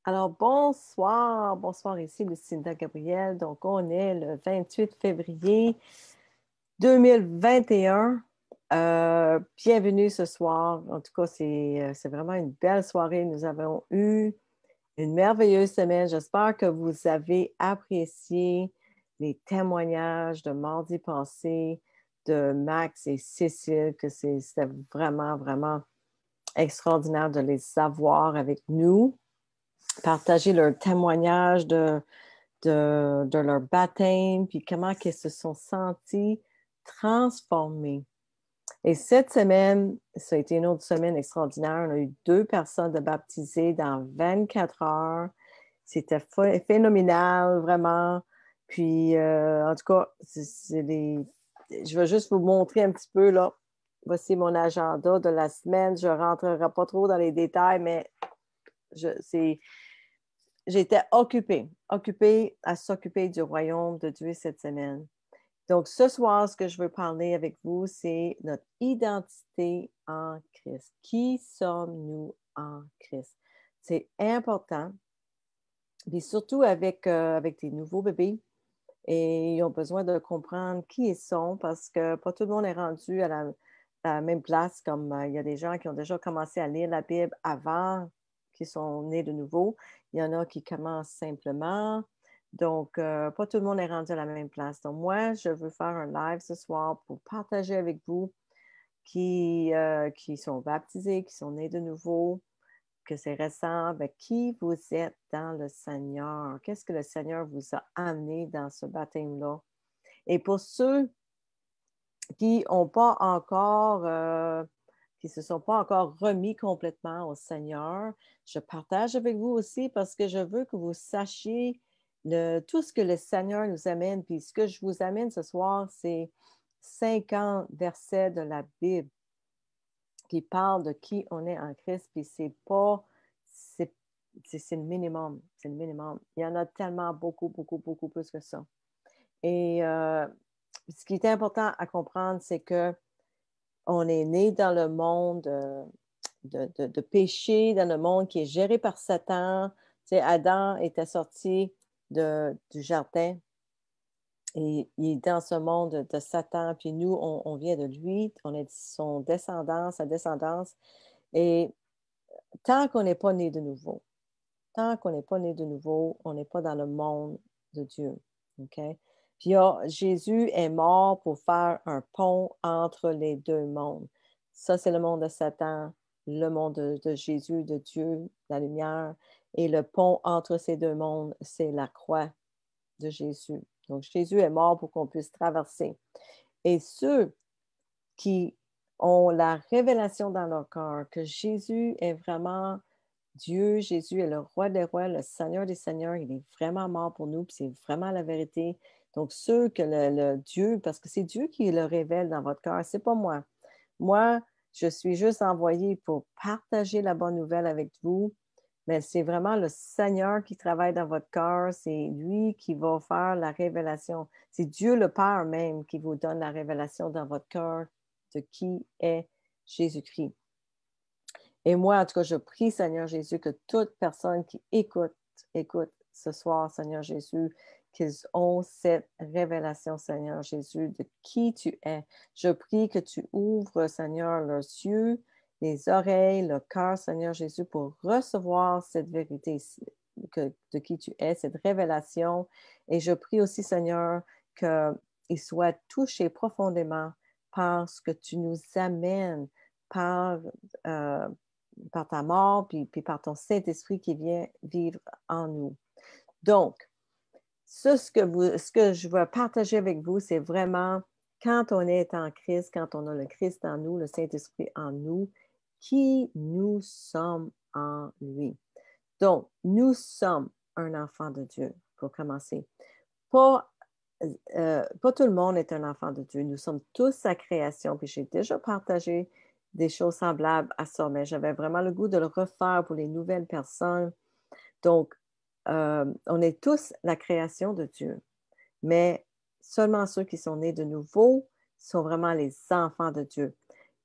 Alors, bonsoir, ici Lucinda Gabriel. Donc, on est le 28 février 2021. Bienvenue ce soir. En tout cas, c'est vraiment une belle soirée. Nous avons eu une merveilleuse semaine. J'espère que vous avez apprécié les témoignages de mardi passé de Max et Cécile, que c'était vraiment, vraiment extraordinaire de les avoir avec nous, partager leur témoignage de leur baptême, puis comment ils se sont sentis transformés. Et cette semaine, ça a été une autre semaine extraordinaire. On a eu 2 personnes de baptisées dans 24 heures. C'était phénoménal, vraiment. Puis, en tout cas, je vais juste vous montrer un petit peu, là. Voici mon agenda de la semaine. Je ne rentrerai pas trop dans les détails, mais c'est j'étais occupée à s'occuper du royaume de Dieu cette semaine. Donc, ce soir, ce que je veux parler avec vous, c'est notre identité en Christ. Qui sommes-nous en Christ? C'est important, puis surtout avec des nouveaux bébés, et ils ont besoin de comprendre qui ils sont parce que pas tout le monde est rendu à la même place, comme il y a des gens qui ont déjà commencé à lire la Bible avant qu'ils sont nés de nouveau. Il y en a qui commencent simplement. Donc, pas tout le monde est rendu à la même place. Donc, moi, je veux faire un live ce soir pour partager avec vous qui sont baptisés, qui sont nés de nouveau, que c'est récent, bien, qui vous êtes dans le Seigneur. Qu'est-ce que le Seigneur vous a amené dans ce baptême-là? Et pour ceux qui ont pas encore, qui se sont pas encore remis complètement au Seigneur, je partage avec vous aussi parce que je veux que vous sachiez tout ce que le Seigneur nous amène. Puis ce que je vous amène ce soir, c'est 50 versets de la Bible qui parlent de qui on est en Christ. Puis c'est pas, c'est le minimum. C'est le minimum. Il y en a tellement beaucoup, beaucoup, beaucoup plus que ça. Et ce qui est important à comprendre, c'est que on est né dans le monde de péché, dans le monde qui est géré par Satan. Tu sais, Adam était sorti du jardin et il est dans ce monde de Satan. Puis nous, on vient de lui, on est son descendance, sa descendance. Et tant qu'on n'est pas né de nouveau, tant qu'on n'est pas né de nouveau, on n'est pas dans le monde de Dieu. OK? Puis Jésus est mort pour faire un pont entre les deux mondes. Ça, c'est le monde de Satan, le monde de Jésus, de Dieu, la lumière. Et le pont entre ces deux mondes, c'est la croix de Jésus. Donc, Jésus est mort pour qu'on puisse traverser. Et ceux qui ont la révélation dans leur cœur que Jésus est vraiment Dieu, Jésus est le roi des rois, le Seigneur des seigneurs. Il est vraiment mort pour nous, puis c'est vraiment la vérité. Donc, ceux que le Dieu, parce que c'est Dieu qui le révèle dans votre cœur, c'est pas moi. Moi, je suis juste envoyée pour partager la bonne nouvelle avec vous, mais c'est vraiment le Seigneur qui travaille dans votre cœur. C'est lui qui va faire la révélation. C'est Dieu le Père même qui vous donne la révélation dans votre cœur de qui est Jésus-Christ. Et moi, en tout cas, je prie, Seigneur Jésus, que toute personne qui écoute ce soir, Seigneur Jésus, qu'ils ont cette révélation, Seigneur Jésus, de qui tu es. Je prie que tu ouvres, Seigneur, leurs yeux, les oreilles, le cœur, Seigneur Jésus, pour recevoir cette vérité de qui tu es, cette révélation. Et je prie aussi, Seigneur, qu'ils soient touchés profondément par ce que tu nous amènes, par euh, par ta mort, puis par ton Saint-Esprit qui vient vivre en nous. Donc, ce que je veux partager avec vous, c'est vraiment quand on est en Christ, quand on a le Christ en nous, le Saint-Esprit en nous, qui nous sommes en lui. Donc, nous sommes un enfant de Dieu, pour commencer. Pas, pas tout le monde est un enfant de Dieu. Nous sommes tous sa création. Puis j'ai déjà partagé des choses semblables à ça, mais j'avais vraiment le goût de le refaire pour les nouvelles personnes. Donc, on est tous la création de Dieu, mais seulement ceux qui sont nés de nouveau sont vraiment les enfants de Dieu.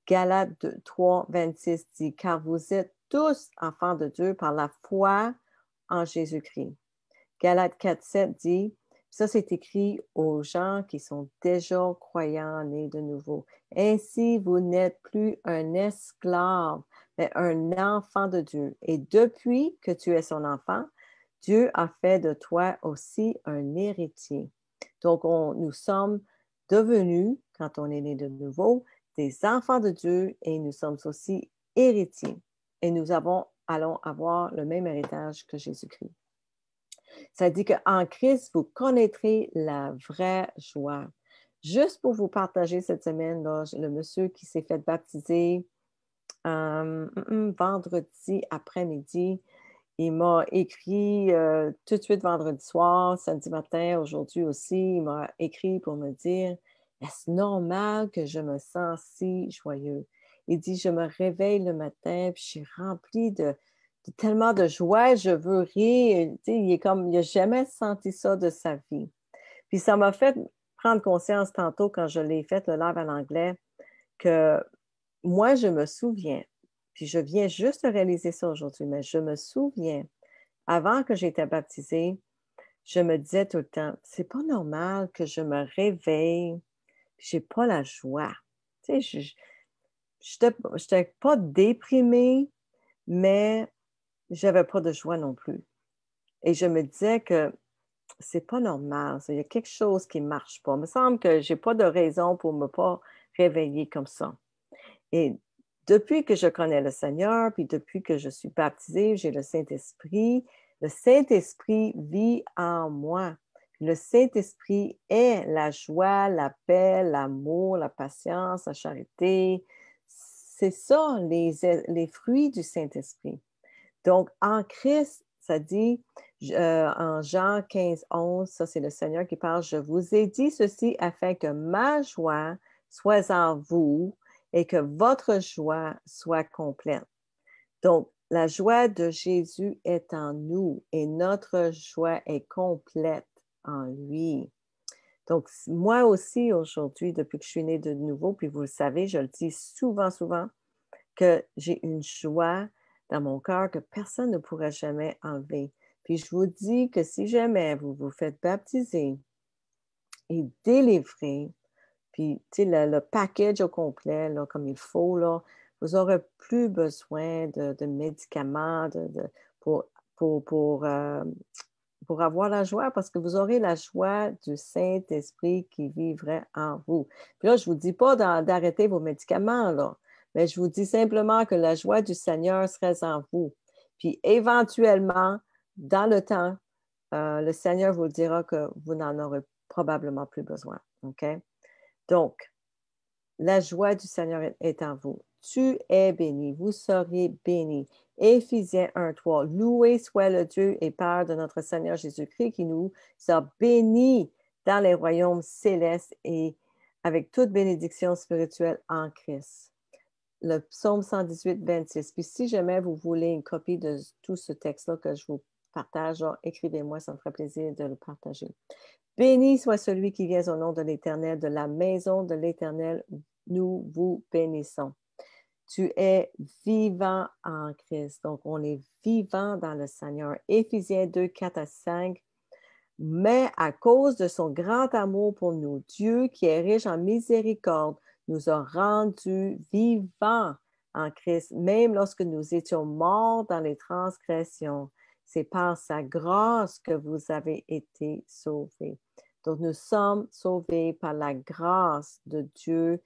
Galates 3, 26 dit, car vous êtes tous enfants de Dieu par la foi en Jésus-Christ. Galates 4:7 dit, ça c'est écrit aux gens qui sont déjà croyants, nés de nouveau. Ainsi, vous n'êtes plus un esclave, mais un enfant de Dieu. Et depuis que tu es son enfant, Dieu a fait de toi aussi un héritier. Donc, nous sommes devenus, quand on est né de nouveau, des enfants de Dieu et nous sommes aussi héritiers. Et nous allons avoir le même héritage que Jésus-Christ. Ça dit qu'en Christ, vous connaîtrez la vraie joie. Juste pour vous partager cette semaine, là, le monsieur qui s'est fait baptiser vendredi après-midi, il m'a écrit tout de suite vendredi soir, samedi matin, aujourd'hui aussi, il m'a écrit pour me dire, est-ce normal que je me sens si joyeux? Il dit, je me réveille le matin, puis je suis remplie de tellement de joie, je veux rire. Tu sais, il n'a jamais senti ça de sa vie. Puis ça m'a fait prendre conscience tantôt quand je l'ai fait, le live en anglais, que moi, je me souviens, puis je viens juste de réaliser ça aujourd'hui, mais je me souviens, avant que j'étais baptisée, je me disais tout le temps, c'est pas normal que je me réveille, puis j'ai pas la joie. Tu sais, je n'étais pas déprimée, mais j'avais pas de joie non plus. Et je me disais que c'est pas normal, ça. Il y a quelque chose qui marche pas. Il me semble que j'ai pas de raison pour me pas réveiller comme ça. Et depuis que je connais le Seigneur, puis depuis que je suis baptisée, j'ai le Saint-Esprit. Le Saint-Esprit vit en moi. Le Saint-Esprit est la joie, la paix, l'amour, la patience, la charité. C'est ça, les fruits du Saint-Esprit. Donc, en Christ, ça dit en Jean 15:11, ça c'est le Seigneur qui parle, je vous ai dit ceci afin que ma joie soit en vous et que votre joie soit complète. Donc, la joie de Jésus est en nous et notre joie est complète en lui. Donc, moi aussi, aujourd'hui, depuis que je suis née de nouveau, puis vous le savez, je le dis souvent, souvent, que j'ai une joie dans mon cœur que personne ne pourra jamais enlever. Puis je vous dis que si jamais vous vous faites baptiser et délivrer, puis tu sais, le package au complet, là, comme il faut, là, vous n'aurez plus besoin de médicaments pour, pour, pour, euh, pour avoir la joie, parce que vous aurez la joie du Saint-Esprit qui vivrait en vous. Puis là, je ne vous dis pas d'arrêter vos médicaments, là, mais je vous dis simplement que la joie du Seigneur serait en vous. Puis éventuellement, dans le temps, le Seigneur vous dira que vous n'en aurez probablement plus besoin. OK? Donc, la joie du Seigneur est en vous. Tu es béni, vous serez bénis. Éphésiens 1:3. Loué soit le Dieu et Père de notre Seigneur Jésus-Christ qui nous a bénis dans les royaumes célestes et avec toute bénédiction spirituelle en Christ. Le psaume 118:26. Puis si jamais vous voulez une copie de tout ce texte-là que je vous partage, écrivez-moi, ça me ferait plaisir de le partager. Béni soit celui qui vient au nom de l'Éternel, de la maison de l'Éternel, nous vous bénissons. Tu es vivant en Christ. Donc, on est vivant dans le Seigneur. Éphésiens 2:4-5. Mais à cause de son grand amour pour nous, Dieu, qui est riche en miséricorde, nous a rendus vivants en Christ, même lorsque nous étions morts dans les transgressions. C'est par sa grâce que vous avez été sauvés. Donc, nous sommes sauvés par la grâce de Dieu,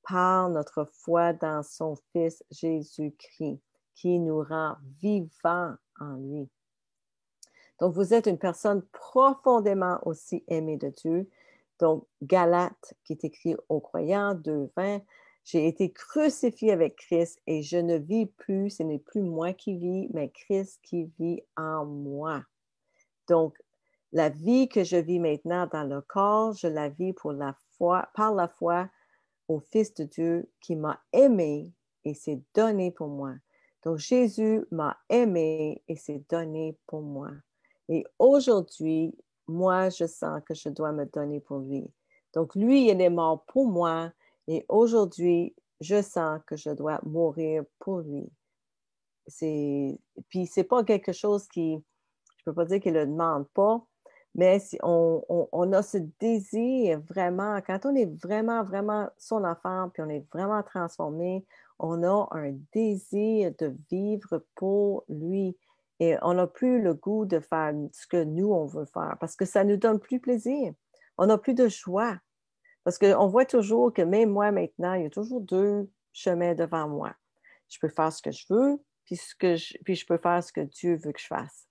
par notre foi dans son Fils Jésus-Christ, qui nous rend vivants en lui. Donc, vous êtes une personne profondément aussi aimée de Dieu. Donc, Galates, qui est écrit aux croyants, 2:20, j'ai été crucifié avec Christ et je ne vis plus, ce n'est plus moi qui vis, mais Christ qui vit en moi. Donc, la vie que je vis maintenant dans le corps, je la vis par la foi au Fils de Dieu qui m'a aimé et s'est donné pour moi. Donc, Jésus m'a aimé et s'est donné pour moi. Et aujourd'hui, moi, je sens que je dois me donner pour lui. Donc, lui, il est mort pour moi et aujourd'hui, je sens que je dois mourir pour lui. Puis, c'est pas quelque chose Je ne peux pas dire qu'il ne le demande pas, mais si on a ce désir vraiment, quand on est vraiment, vraiment son enfant, puis on est vraiment transformé, on a un désir de vivre pour lui. Et on n'a plus le goût de faire ce que nous, on veut faire, parce que ça ne nous donne plus plaisir. On n'a plus de joie. Parce qu'on voit toujours que même moi maintenant, il y a toujours deux chemins devant moi. Je peux faire ce que je veux, puis je peux faire ce que Dieu veut que je fasse.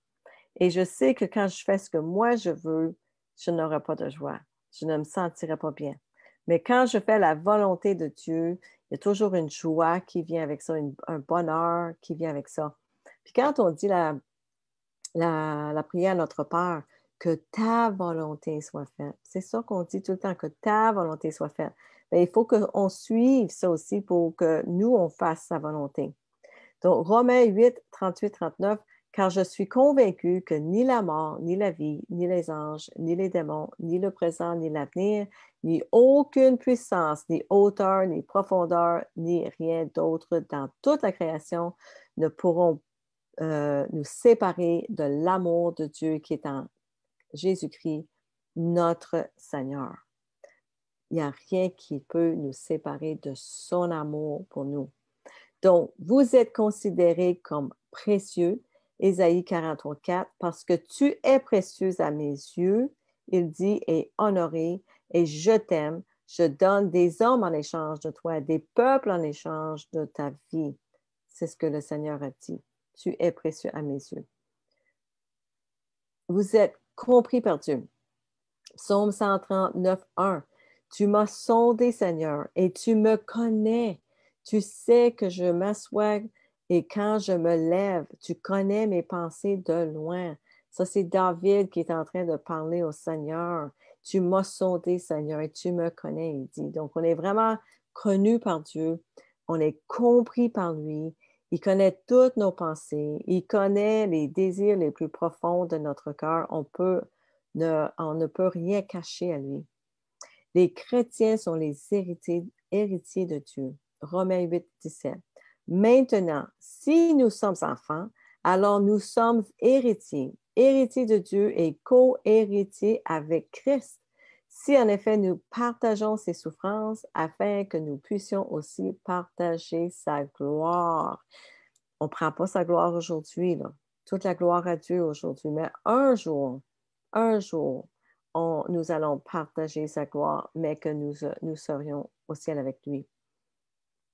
Et je sais que quand je fais ce que moi je veux, je n'aurai pas de joie. Je ne me sentirai pas bien. Mais quand je fais la volonté de Dieu, il y a toujours une joie qui vient avec ça, un bonheur qui vient avec ça. Puis quand on dit la prière à notre Père, que ta volonté soit faite. C'est ça qu'on dit tout le temps, que ta volonté soit faite. Bien, il faut qu'on suive ça aussi pour que nous, on fasse sa volonté. Donc, Romains 8, 38, 39, car je suis convaincu que ni la mort, ni la vie, ni les anges, ni les démons, ni le présent, ni l'avenir, ni aucune puissance, ni hauteur, ni profondeur, ni rien d'autre dans toute la création ne pourront nous séparer de l'amour de Dieu qui est en Jésus-Christ, notre Seigneur. Il n'y a rien qui peut nous séparer de son amour pour nous. Donc, vous êtes considérés comme précieux, Ésaïe 43, 4, parce que tu es précieuse à mes yeux, il dit, et honoré, et je t'aime, je donne des hommes en échange de toi, des peuples en échange de ta vie. C'est ce que le Seigneur a dit. Tu es précieux à mes yeux. Vous êtes compris par Dieu. Psaume 139, 1. Tu m'as sondé, Seigneur, et tu me connais. Tu sais que je m'assois et quand je me lève, tu connais mes pensées de loin. Ça, c'est David qui est en train de parler au Seigneur. Tu m'as sondé, Seigneur, et tu me connais, il dit. Donc, on est vraiment connu par Dieu. On est compris par lui. Il connaît toutes nos pensées. Il connaît les désirs les plus profonds de notre cœur. On ne peut rien cacher à lui. Les chrétiens sont les héritiers de Dieu. Romains 8, 17. Maintenant, si nous sommes enfants, alors nous sommes héritiers, héritiers de Dieu et co-héritiers avec Christ. Si en effet nous partageons ses souffrances afin que nous puissions aussi partager sa gloire. On ne prend pas sa gloire aujourd'hui, là. Toute la gloire à Dieu aujourd'hui, mais un jour, nous allons partager sa gloire, mais que nous serions au ciel avec lui.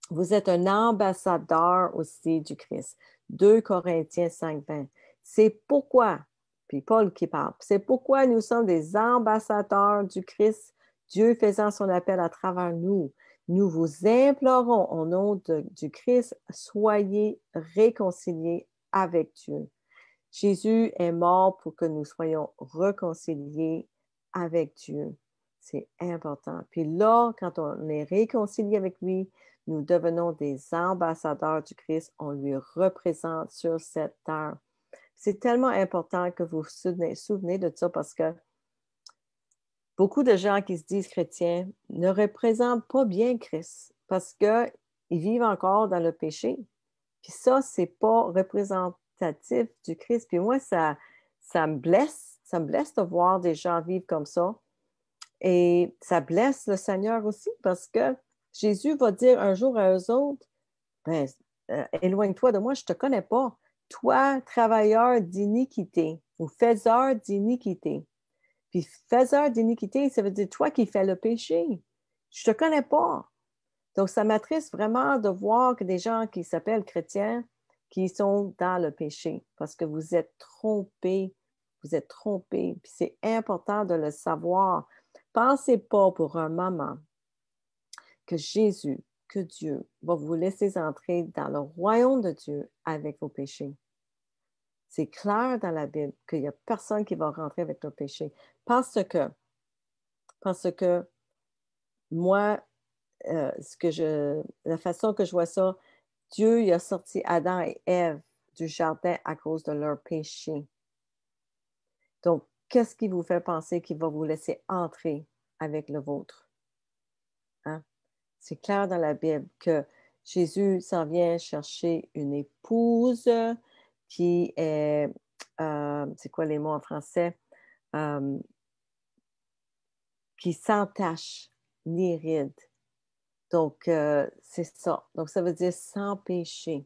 Vous êtes un ambassadeur aussi du Christ. 2 Corinthiens 5, 20. C'est pourquoi, puis Paul qui parle, c'est pourquoi nous sommes des ambassadeurs du Christ, Dieu faisant son appel à travers nous. Nous vous implorons au nom du Christ, soyez réconciliés avec Dieu. Jésus est mort pour que nous soyons réconciliés avec Dieu. C'est important. Puis là, quand on est réconcilié avec lui, nous devenons des ambassadeurs du Christ. On lui représente sur cette terre. C'est tellement important que vous vous souvenez de ça parce que beaucoup de gens qui se disent chrétiens ne représentent pas bien Christ parce qu'ils vivent encore dans le péché. Puis ça, c'est pas représentatif du Christ. Puis moi, ça me blesse. Ça me blesse de voir des gens vivre comme ça. Et ça blesse le Seigneur aussi parce que Jésus va dire un jour à eux autres, ben, éloigne-toi de moi, je ne te connais pas. Toi, travailleur d'iniquité ou faiseur d'iniquité. Puis faiseur d'iniquité, ça veut dire toi qui fais le péché. Je ne te connais pas. Donc, ça m'attriste vraiment de voir que des gens qui s'appellent chrétiens, qui sont dans le péché, parce que vous êtes trompés. Vous êtes trompés. Puis c'est important de le savoir. Pensez pas pour un moment que Jésus, que Dieu va vous laisser entrer dans le royaume de Dieu avec vos péchés. C'est clair dans la Bible qu'il n'y a personne qui va rentrer avec nos péchés. Parce que moi, la façon que je vois ça, Dieu il a sorti Adam et Ève du jardin à cause de leur péché. Donc, qu'est-ce qui vous fait penser qu'il va vous laisser entrer avec le vôtre? Hein? C'est clair dans la Bible que Jésus s'en vient chercher une épouse qui est c'est quoi les mots en français? Euh, qui s'entache ni ride. Donc, c'est ça. Donc, ça veut dire sans péché.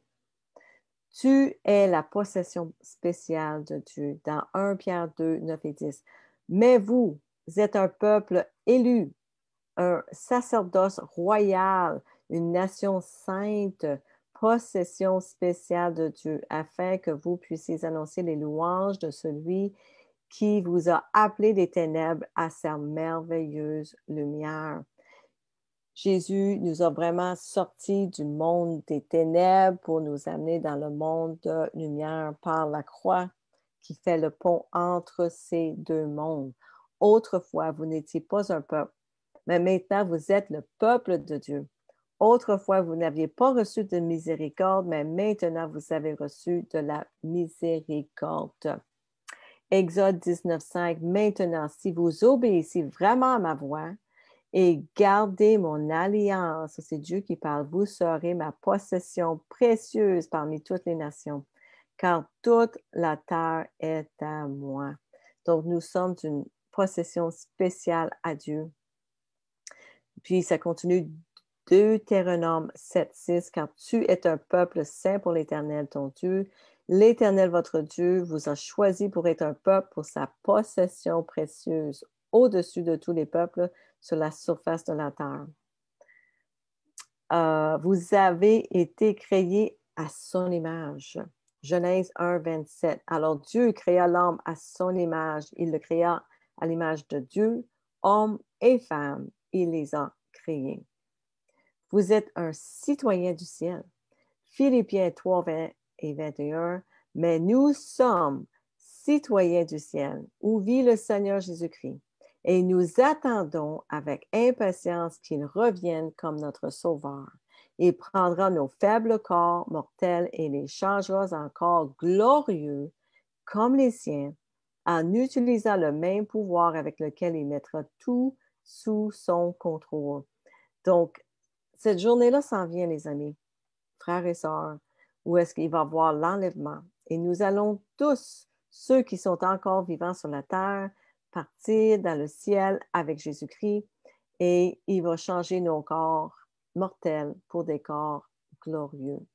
Tu es la possession spéciale de Dieu dans 1 Pierre 2, 9 et 10. Mais vous êtes un peuple élu, un sacerdoce royal, une nation sainte, possession spéciale de Dieu, afin que vous puissiez annoncer les louanges de celui qui vous a appelé des ténèbres à sa merveilleuse lumière. Jésus nous a vraiment sortis du monde des ténèbres pour nous amener dans le monde de lumière par la croix qui fait le pont entre ces deux mondes. Autrefois, vous n'étiez pas un peuple, mais maintenant vous êtes le peuple de Dieu. Autrefois, vous n'aviez pas reçu de miséricorde, mais maintenant vous avez reçu de la miséricorde. Exode 19:5, maintenant, si vous obéissez vraiment à ma voix, et gardez mon alliance. C'est Dieu qui parle. Vous serez ma possession précieuse parmi toutes les nations, car toute la terre est à moi. Donc, nous sommes une possession spéciale à Dieu. Puis, ça continue, Deutéronome 7:6, car tu es un peuple saint pour l'Éternel, ton Dieu. L'Éternel, votre Dieu, vous a choisi pour être un peuple pour sa possession précieuse, au-dessus de tous les peuples sur la surface de la terre. Vous avez été créés à son image. Genèse 1, 27. Alors Dieu créa l'homme à son image. Il le créa à l'image de Dieu, homme et femme. Il les a créés. Vous êtes un citoyen du ciel. Philippiens 3, 20 et 21. Mais nous sommes citoyens du ciel, où vit le Seigneur Jésus-Christ. Et nous attendons avec impatience qu'il revienne comme notre Sauveur. Il prendra nos faibles corps mortels et les changera en corps glorieux comme les siens, en utilisant le même pouvoir avec lequel il mettra tout sous son contrôle. Donc, cette journée-là s'en vient, les amis, frères et sœurs, où est-ce qu'il va y avoir l'enlèvement. Et nous allons tous, ceux qui sont encore vivants sur la terre, partir dans le ciel avec Jésus-Christ et il va changer nos corps mortels pour des corps glorieux.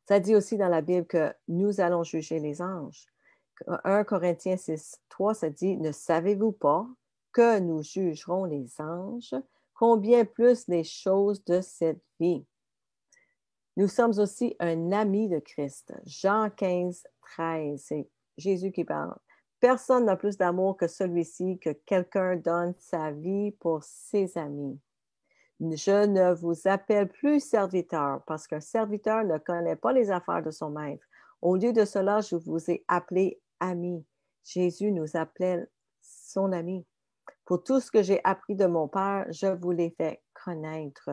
Ça dit aussi dans la Bible que nous allons juger les anges. 1 Corinthiens 6, 3, ça dit « Ne savez-vous pas que nous jugerons les anges, combien plus les choses de cette vie? » Nous sommes aussi un ami de Christ. Jean 15, 13, c'est Jésus qui parle. Personne n'a plus d'amour que celui-ci, que quelqu'un donne sa vie pour ses amis. Je ne vous appelle plus serviteur, parce qu'un serviteur ne connaît pas les affaires de son maître. Au lieu de cela, je vous ai appelé ami. Jésus nous appelait son ami. Pour tout ce que j'ai appris de mon Père, je vous l'ai fait connaître.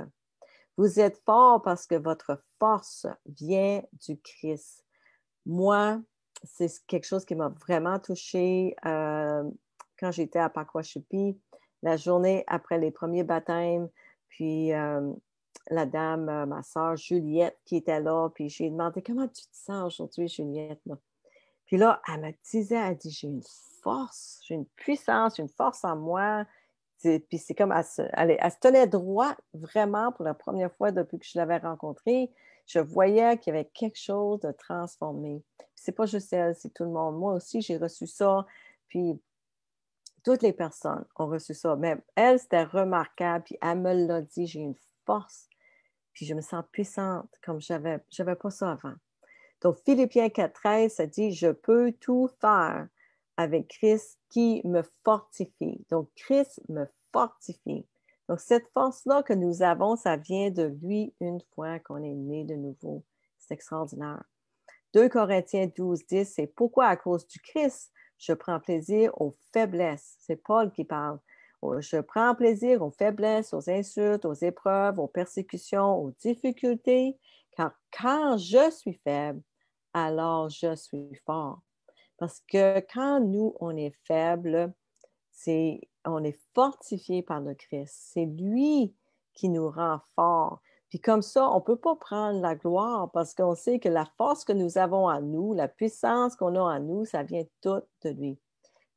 Vous êtes forts parce que votre force vient du Christ. Moi, c'est quelque chose qui m'a vraiment touchée quand j'étais à Pakwashipi, la journée après les premiers baptêmes, puis la dame, ma sœur Juliette, qui était là, puis j'ai demandé « Comment tu te sens aujourd'hui, Juliette? » Puis là, elle me disait, elle dit « J'ai une force, j'ai une puissance, une force en moi. » Puis c'est comme, elle se tenait droit vraiment pour la première fois depuis que je l'avais rencontrée. Je voyais qu'il y avait quelque chose de transformé. C'est pas juste elle, c'est tout le monde. Moi aussi, j'ai reçu ça. Puis toutes les personnes ont reçu ça. Mais elle, c'était remarquable. Puis elle me l'a dit, j'ai une force. Puis je me sens puissante comme j'avais pas ça avant. Donc, Philippiens 4:13, ça dit « Je peux tout faire avec Christ qui me fortifie. » Donc, Christ me fortifie. Donc, cette force-là que nous avons, ça vient de lui une fois qu'on est né de nouveau. C'est extraordinaire. 2 Corinthiens 12:10, c'est « Pourquoi à cause du Christ, je prends plaisir aux faiblesses. » C'est Paul qui parle. « Je prends plaisir aux faiblesses, aux insultes, aux épreuves, aux persécutions, aux difficultés, car quand je suis faible, alors je suis fort. » Parce que quand nous, on est faible, on est fortifié par le Christ. C'est lui qui nous rend forts. Puis comme ça, on ne peut pas prendre la gloire parce qu'on sait que la force que nous avons en nous, la puissance qu'on a en nous, ça vient tout de lui.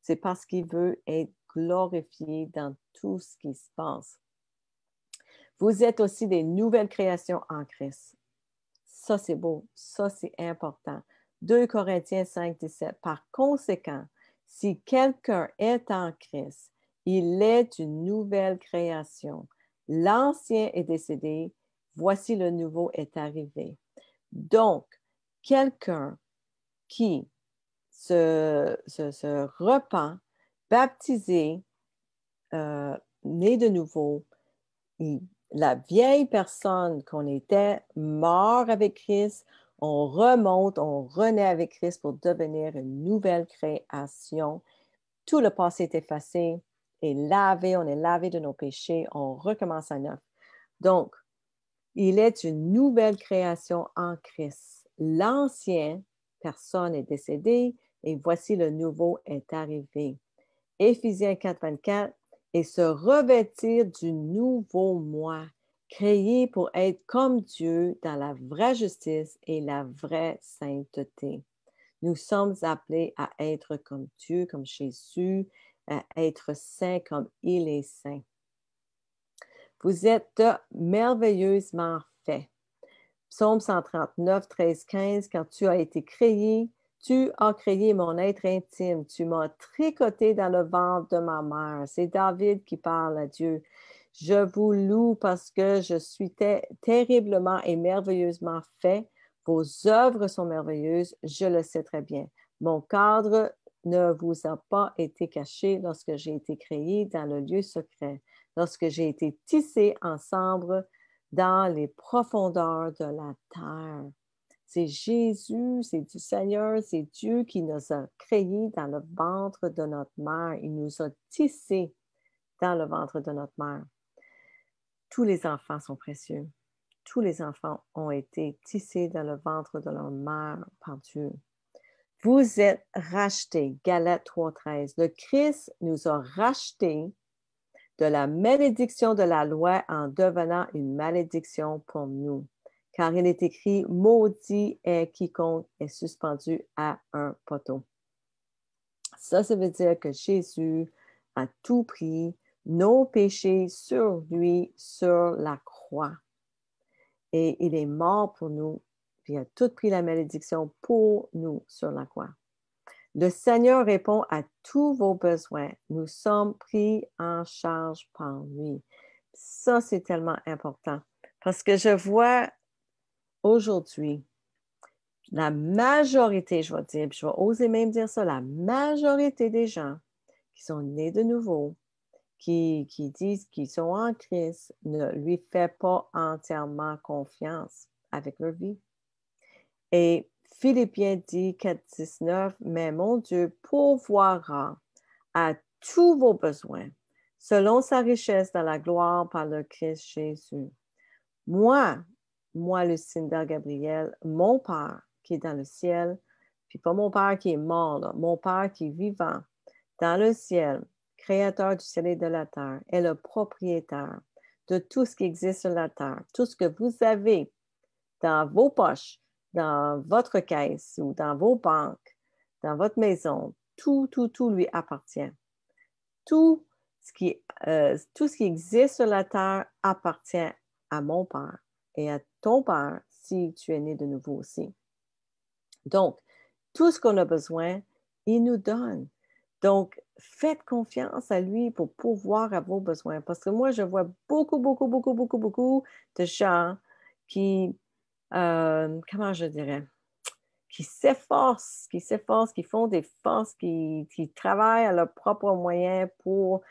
C'est parce qu'il veut être glorifié dans tout ce qui se passe. Vous êtes aussi des nouvelles créations en Christ. Ça, c'est beau. Ça, c'est important. 2 Corinthiens 5, 17. Par conséquent, si quelqu'un est en Christ, il est une nouvelle création. L'ancien est décédé, voici le nouveau est arrivé. Donc, quelqu'un qui se repent, baptisé, né de nouveau, la vieille personne qu'on était mort avec Christ, on remonte, on renaît avec Christ pour devenir une nouvelle création. Tout le passé est effacé, est lavé, on est lavé de nos péchés, on recommence à neuf. Donc, il est une nouvelle création en Christ. L'ancienne personne est décédée et voici le nouveau est arrivé. Éphésiens 4, 24, et se revêtir du nouveau moi, créé pour être comme Dieu dans la vraie justice et la vraie sainteté. Nous sommes appelés à être comme Dieu, comme Jésus, à être saint comme il est saint. Vous êtes merveilleusement faits. Psaume 139, 13, 15, quand tu as été créé, tu as créé mon être intime. Tu m'as tricoté dans le ventre de ma mère. C'est David qui parle à Dieu. Je vous loue parce que je suis terriblement et merveilleusement fait. Vos œuvres sont merveilleuses, je le sais très bien. Mon cadre ne vous a pas été caché lorsque j'ai été créé dans le lieu secret, lorsque j'ai été tissé ensemble dans les profondeurs de la terre. C'est Jésus, c'est du Seigneur, c'est Dieu qui nous a créés dans le ventre de notre mère. Il nous a tissés dans le ventre de notre mère. Tous les enfants sont précieux. Tous les enfants ont été tissés dans le ventre de leur mère par Dieu. Vous êtes rachetés, Galates 3,13. Le Christ nous a rachetés de la malédiction de la loi en devenant une malédiction pour nous. Car il est écrit, maudit est quiconque est suspendu à un poteau. Ça veut dire que Jésus a tout pris, nos péchés sur lui, sur la croix. Et il est mort pour nous, puis il a tout pris la malédiction pour nous sur la croix. Le Seigneur répond à tous vos besoins. Nous sommes pris en charge par lui. Ça, c'est tellement important parce que je vois aujourd'hui la majorité, je vais dire, puis je vais oser même dire ça, la majorité des gens qui sont nés de nouveau, qui disent qu'ils sont en Christ, ne lui fait pas entièrement confiance avec leur vie. Et Philippiens dit 4,19, mais mon Dieu pourvoira à tous vos besoins, selon sa richesse dans la gloire par le Christ Jésus. Moi, Lucinda Gabriel, mon Père qui est dans le ciel, puis pas mon Père qui est mort, là, mon Père qui est vivant dans le ciel, créateur du ciel et de la terre, est le propriétaire de tout ce qui existe sur la terre, tout ce que vous avez dans vos poches, dans votre caisse ou dans vos banques, dans votre maison, tout lui appartient. Tout ce qui existe sur la terre appartient à mon Père et à ton Père si tu es né de nouveau aussi. Donc, tout ce qu'on a besoin, il nous donne. Donc, faites confiance à lui pour pourvoir à vos besoins. Parce que moi, je vois beaucoup de gens qui, comment je dirais, qui s'efforcent, qui font des forces, qui travaillent à leurs propres moyens pour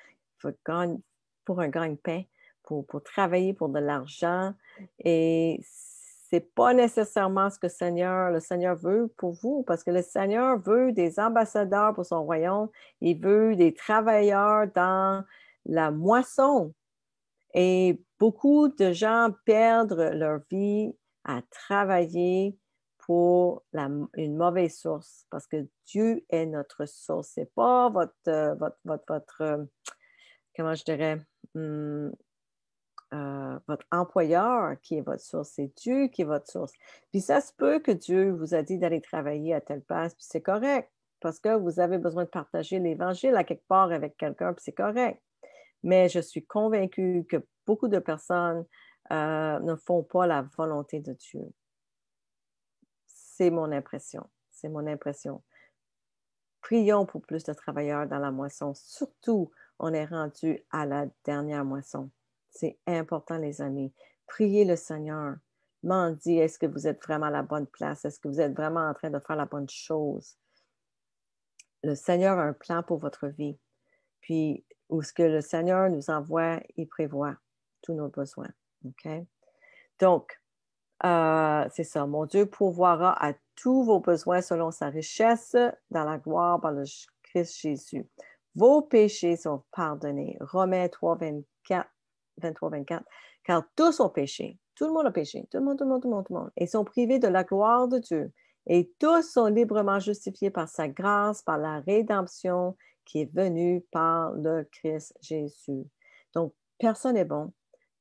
un gagne-pain, pour travailler pour de l'argent. Et c'est pas nécessairement ce que le Seigneur veut pour vous, parce que le Seigneur veut des ambassadeurs pour son royaume. Il veut des travailleurs dans la moisson. Et beaucoup de gens perdent leur vie à travailler pour une mauvaise source, parce que Dieu est notre source. C'est pas votre comment je dirais, votre employeur qui est votre source, c'est Dieu qui est votre source. Puis ça se peut que Dieu vous a dit d'aller travailler à telle place, puis c'est correct, parce que vous avez besoin de partager l'Évangile à quelque part avec quelqu'un, puis c'est correct. Mais je suis convaincue que beaucoup de personnes ne font pas la volonté de Dieu. C'est mon impression. C'est mon impression. Prions pour plus de travailleurs dans la moisson. Surtout, on est rendu à la dernière moisson. C'est important, les amis. Priez le Seigneur. Demandez, est-ce que vous êtes vraiment à la bonne place? Est-ce que vous êtes vraiment en train de faire la bonne chose? Le Seigneur a un plan pour votre vie. Puis, où ce que le Seigneur nous envoie, il prévoit tous nos besoins. OK? Donc, c'est ça. Mon Dieu pourvoira à tous vos besoins selon sa richesse dans la gloire par le Christ Jésus. Vos péchés sont pardonnés. Romains 3, 24. Car tous ont péché. Tout le monde a péché. Tout le monde, tout le monde, tout le monde, tout le monde. Et sont privés de la gloire de Dieu. Et tous sont librement justifiés par sa grâce, par la rédemption qui est venue par le Christ Jésus. Donc, personne n'est bon.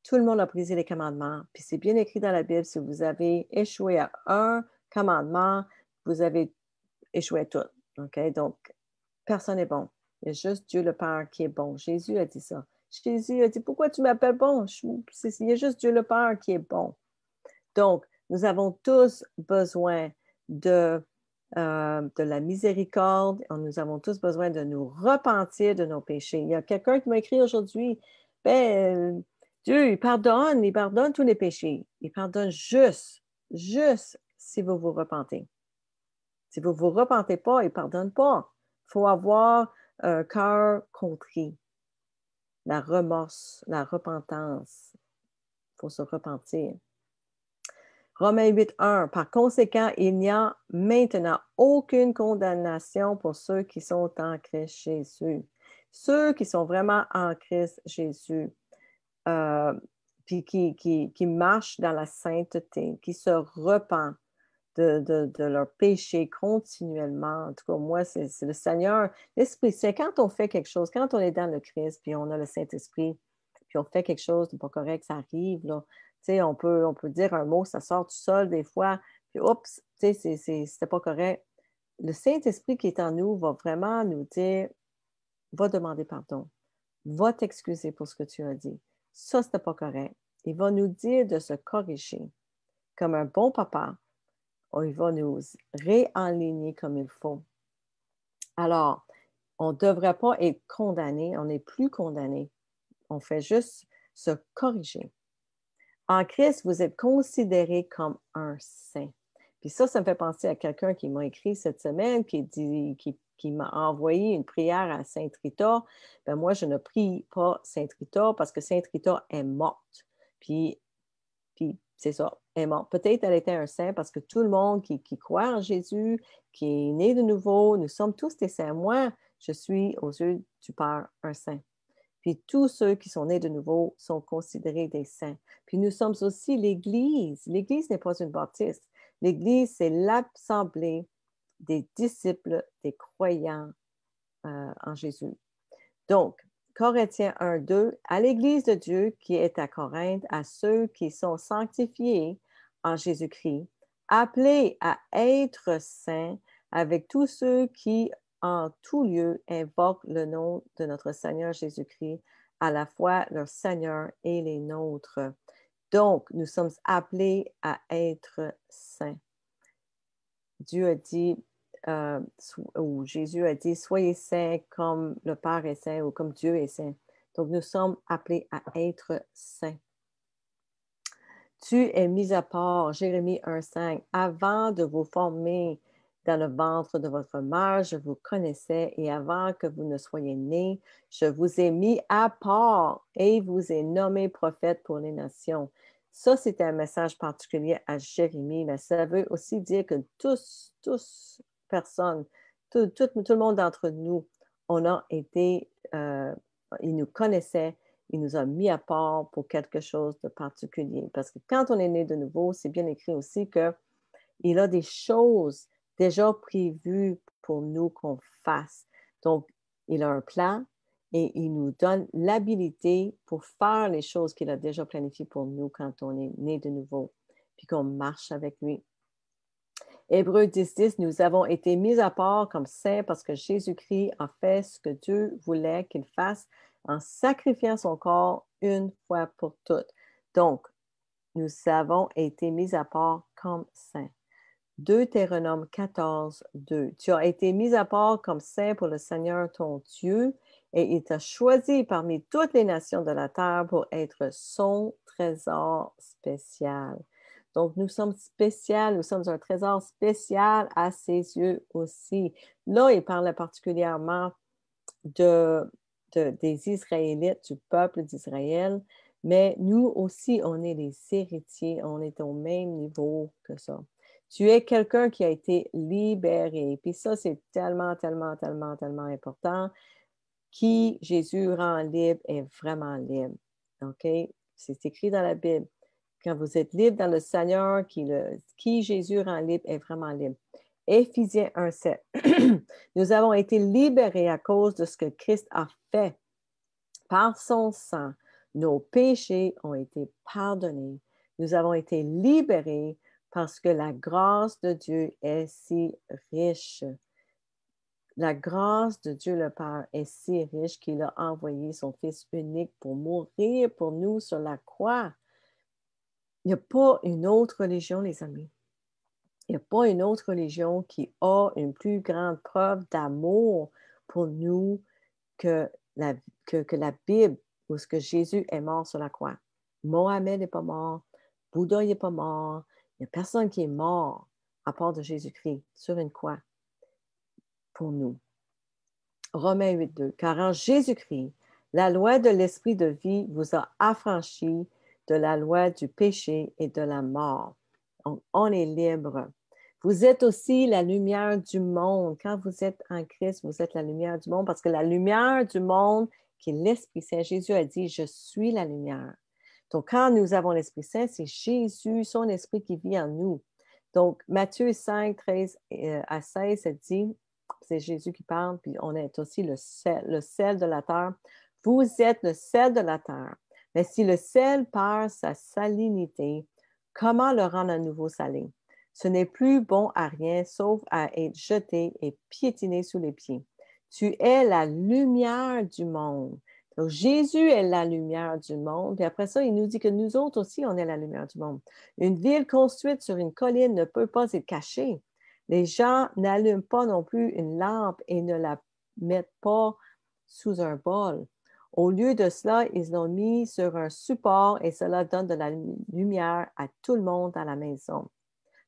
Tout le monde a brisé les commandements. Puis c'est bien écrit dans la Bible, si vous avez échoué à un commandement, vous avez échoué à tout. OK? Donc, personne n'est bon. Il y a juste Dieu le Père qui est bon. Jésus a dit ça. Jésus a dit, pourquoi tu m'appelles bon? Il y a juste Dieu le Père qui est bon. Donc, nous avons tous besoin de la miséricorde. Nous avons tous besoin de nous repentir de nos péchés. Il y a quelqu'un qui m'a écrit aujourd'hui, ben, Dieu, il pardonne tous les péchés. Il pardonne juste si vous vous repentez. Si vous ne vous repentez pas, il ne pardonne pas. Il faut avoir un cœur contrit, la remorse, la repentance. Il faut se repentir. Romains 8, 1. Par conséquent, il n'y a maintenant aucune condamnation pour ceux qui sont en Christ Jésus. Ceux qui sont vraiment en Christ Jésus, puis qui marchent dans la sainteté, qui se repentent de leurs péchés continuellement. En tout cas, moi, c'est le Seigneur. L'Esprit Saint, quand on fait quelque chose, quand on est dans le Christ, puis on a le Saint-Esprit, puis on fait quelque chose de pas correct, ça arrive, là. Tu sais, on peut dire un mot, ça sort tout seul des fois, puis oups, tu sais, c'était pas correct. Le Saint-Esprit qui est en nous va vraiment nous dire, va demander pardon, va t'excuser pour ce que tu as dit. Ça, c'était pas correct. Il va nous dire de se corriger. Comme un bon papa, il va nous réaligner comme il faut. Alors, on ne devrait pas être condamné, on n'est plus condamné. On fait juste se corriger. En Christ, vous êtes considéré comme un saint. Puis ça me fait penser à quelqu'un qui m'a écrit cette semaine, qui m'a envoyé une prière à Sainte Rita. Ben moi, je ne prie pas Sainte Rita parce que Sainte Rita est morte. Puis c'est ça, elle est morte. Peut-être elle était un saint parce que tout le monde qui croit en Jésus, qui est né de nouveau, nous sommes tous des saints. Moi, je suis aux yeux du Père un saint. Puis tous ceux qui sont nés de nouveau sont considérés des saints. Puis nous sommes aussi l'Église. L'Église n'est pas une baptiste. L'Église, c'est l'assemblée des disciples, des croyants en Jésus. Donc, Corinthiens 1, 2, à l'Église de Dieu qui est à Corinthe, à ceux qui sont sanctifiés en Jésus-Christ, appelés à être saints avec tous ceux qui en tout lieu invoquent le nom de notre Seigneur Jésus-Christ, à la fois leur Seigneur et les nôtres. Donc, nous sommes appelés à être saints. Dieu a dit, ou Jésus a dit, soyez saints comme le Père est saint ou comme Dieu est saint. Donc, nous sommes appelés à être saints. Tu es mis à part, Jérémie 1,5. Avant de vous former dans le ventre de votre mère, je vous connaissais et avant que vous ne soyez nés, je vous ai mis à part et vous ai nommé prophète pour les nations. Ça, c'était un message particulier à Jérémie, mais ça veut aussi dire que tous personnes, tout le monde d'entre nous, on a été, il nous connaissait, il nous a mis à part pour quelque chose de particulier. Parce que quand on est né de nouveau, c'est bien écrit aussi qu'il a des choses déjà prévues pour nous qu'on fasse. Donc, il a un plan, et il nous donne l'habilité pour faire les choses qu'il a déjà planifiées pour nous quand on est né de nouveau, puis qu'on marche avec lui. Hébreux 10, nous avons été mis à part comme saints parce que Jésus-Christ a fait ce que Dieu voulait qu'il fasse en sacrifiant son corps une fois pour toutes. Donc, nous avons été mis à part comme saints. Deutéronome 14, 2. Tu as été mis à part comme saint pour le Seigneur ton Dieu, et il t'a choisi parmi toutes les nations de la terre pour être son trésor spécial. Donc, nous sommes spéciaux, nous sommes un trésor spécial à ses yeux aussi. Là, il parle particulièrement des Israélites, du peuple d'Israël, mais nous aussi, on est les héritiers, on est au même niveau que ça. Tu es quelqu'un qui a été libéré. Puis ça, c'est tellement, tellement, tellement, tellement important. Qui Jésus rend libre est vraiment libre. OK? C'est écrit dans la Bible. Quand vous êtes libre dans le Seigneur, qui Jésus rend libre est vraiment libre. Éphésiens 1, 7. Nous avons été libérés à cause de ce que Christ a fait. Par son sang, nos péchés ont été pardonnés. Nous avons été libérés parce que la grâce de Dieu est si riche. La grâce de Dieu le Père est si riche qu'il a envoyé son Fils unique pour mourir pour nous sur la croix. Il n'y a pas une autre religion, les amis. Il n'y a pas une autre religion qui a une plus grande preuve d'amour pour nous que la Bible, où ce que Jésus est mort sur la croix. Mohamed n'est pas mort, Bouddha n'est pas mort, il n'y a personne qui est mort à part de Jésus-Christ sur une croix pour nous. Romains 8, 2. Car en Jésus-Christ, la loi de l'esprit de vie vous a affranchis de la loi du péché et de la mort. Donc, on est libre. Vous êtes aussi la lumière du monde. Quand vous êtes en Christ, vous êtes la lumière du monde parce que la lumière du monde, qui est l'Esprit Saint, Jésus a dit, je suis la lumière. Donc, quand nous avons l'Esprit Saint, c'est Jésus, son Esprit qui vit en nous. Donc, Matthieu 5, 13 à 16, ça dit, c'est Jésus qui parle, puis on est aussi le sel de la terre. Vous êtes le sel de la terre. Mais si le sel perd sa salinité, comment le rendre à nouveau salé? Ce n'est plus bon à rien, sauf à être jeté et piétiné sous les pieds. Tu es la lumière du monde. Donc, Jésus est la lumière du monde. Puis après ça, il nous dit que nous autres aussi, on est la lumière du monde. Une ville construite sur une colline ne peut pas être cachée. Les gens n'allument pas non plus une lampe et ne la mettent pas sous un bol. Au lieu de cela, ils l'ont mis sur un support et cela donne de la lumière à tout le monde dans la maison.